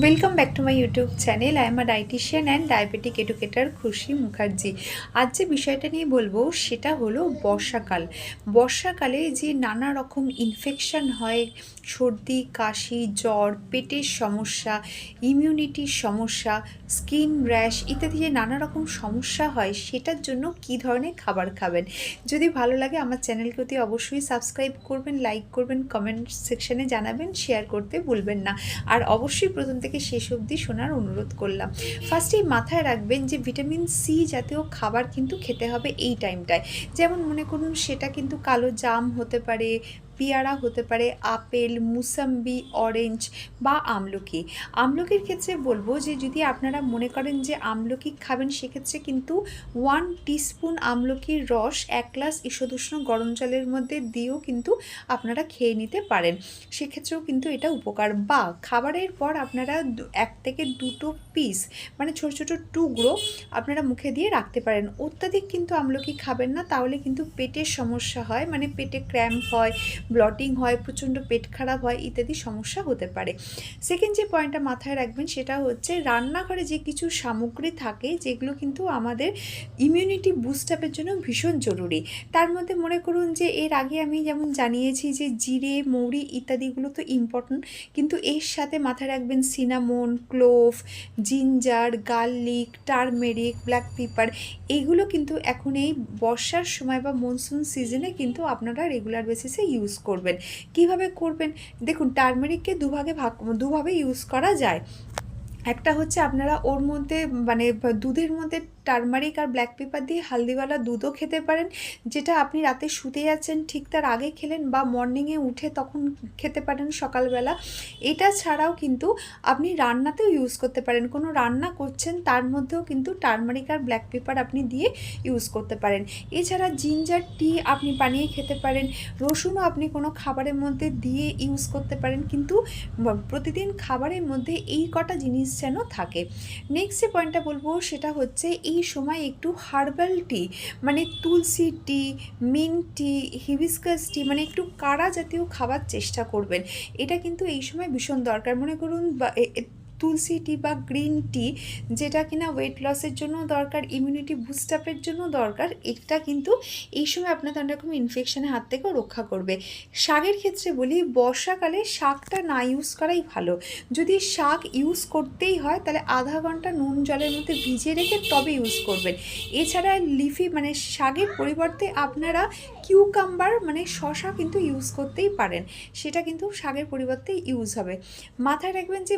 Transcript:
Welcome back to my YouTube channel. I am a dietician and diabetic educator খুশি মুখার্জি। আজ যে বিষয়টা নিয়ে বলবো সেটা হলো বর্ষাকাল। বর্ষাকালে যে নানা রকম ইনফেকশান হয়, সর্দি, কাশি, জ্বর, পেটের সমস্যা, ইমিউনিটির সমস্যা, স্কিন র্যাশ ইত্যাদি যে নানা রকম সমস্যা হয়, সেটার জন্য কী ধরনের খাবার খাবেন। যদি ভালো লাগে আমার চ্যানেলকে অতি অবশ্যই সাবস্ক্রাইব করবেন, লাইক করবেন, কমেন্ট সেকশানে জানাবেন, শেয়ার করতে ভুলবেন না। আর অবশ্যই প্রথম থেকে শেষ অবধি শোনার অনুরোধ করলাম। ফার্স্টেই মাথায় রাখবেন যে ভিটামিন সি জাতীয় খাবার কিন্তু খেতে হবে এই টাইমটায়। যেমন মনে করুন সেটা কিন্তু কালো জাম হতে পারে, পেয়ারা হতে পারে, আপেল, মুসাম্বি, অরেঞ্জ বা আমলকি। আমলকির ক্ষেত্রে বলবো যে যদি আপনারা মনে করেন যে আমলকি খাবেন, সেক্ষেত্রে কিন্তু 1 টিস্পুন আমলকির রস 1 গ্লাস ঈষদুষ্ণ গরম জলের মধ্যে দিয়েও কিন্তু আপনারা খেয়ে নিতে পারেন। সেক্ষেত্রেও কিন্তু এটা উপকার। বা খাবারের পর আপনারা 1 থেকে 2টো পিস মানে ছোটো ছোটো টুকরো আপনারা মুখে দিয়ে রাখতে পারেন। অত্যাধিক কিন্তু আমলকি খাবেন না, তাহলে কিন্তু পেটের সমস্যা হয়, মানে পেটে ক্র্যাম্প হয়, ব্লটিং হয়, প্রচণ্ড পেট খারাপ হয় ইত্যাদি সমস্যা হতে পারে। সেকেন্ড যে পয়েন্টটা মাথায় রাখবেন সেটা হচ্ছে রান্নাঘরে যে কিছু সামগ্রী থাকে যেগুলো কিন্তু আমাদের ইমিউনিটি বুস্ট আপের জন্য ভীষণ জরুরি। তার মধ্যে মনে করুন যে এর আগে আমি যেমন জানিয়েছি যে জিরে, মৌরি ইত্যাদিগুলো তো ইম্পর্ট্যান্ট, কিন্তু এর সাথে মাথায় রাখবেন cinnamon, clove, ginger, garlic, turmeric, black pepper এইগুলো কিন্তু এখন এই বর্ষার সময় বা মনসুন সিজনে কিন্তু আপনারা রেগুলার বেসিসে ইউজ করবেন। কিভাবে করবেন? দেখুন, টারমেরিককে দুভাবে ইউজ করা যায়। একটা হচ্ছে আপনারা ওর মধ্যে মানে দুধের মধ্যে টারমারিক আর ব্ল্যাক পেপার দিয়ে হালদিওয়ালা দুধও খেতে পারেন, যেটা আপনি রাতে শুতে যাচ্ছেন ঠিক তার আগে খেলেন, বা মর্নিংয়ে উঠে তখন খেতে পারেন সকালবেলা। এটা ছাড়াও কিন্তু আপনি রান্নাতেও ইউজ করতে পারেন। কোনো রান্না করছেন তার মধ্যেও কিন্তু টারমারিক আর ব্ল্যাক পেপার আপনি দিয়ে ইউজ করতে পারেন। এছাড়া জিঞ্জার টি আপনি বানিয়ে খেতে পারেন। রসুনও আপনি কোনো খাবারের মধ্যে দিয়ে ইউজ করতে পারেন, কিন্তু প্রতিদিন খাবারের মধ্যে এই কটা জিনিস যেন থাকে। নেক্সট যে পয়েন্টটা বলবো সেটা হচ্ছে এই সময় একটু হার্বাল টি মানে তুলসী টি, মিন্ট টি, হিবিস্কাস টি মানে একটু কাঢ়া জাতীয় খাবার চেষ্টা করবেন। এটা কিন্তু এই সময় ভীষণ দরকার। মনে করুন তুলসী টি বা গ্রিন টি, যেটা কিনা ওয়েট লসের জন্য দরকার, ইমিউনিটি বুস্ট আপের জন্য দরকার, এটা কিন্তু এই সময় আপনাদের অনেক রকম ইনফেকশনের হাত থেকেও রক্ষা করবে। শাকের ক্ষেত্রে বলি, বর্ষাকালে শাকটা না ইউজ করাই ভালো। যদি শাক ইউজ করতেই হয় তাহলে আধা ঘন্টা নুন জলের মধ্যে ভিজিয়ে রেখে তবে ইউজ করবেন। এছাড়া লিফি মানে শাকের পরিবর্তে আপনারা কিউকাম্বার মানে শশা কিন্তু ইউজ করতেই পারেন, সেটা কিন্তু শাকের পরিবর্তে ইউজ হবে। মাথায় রাখবেন যে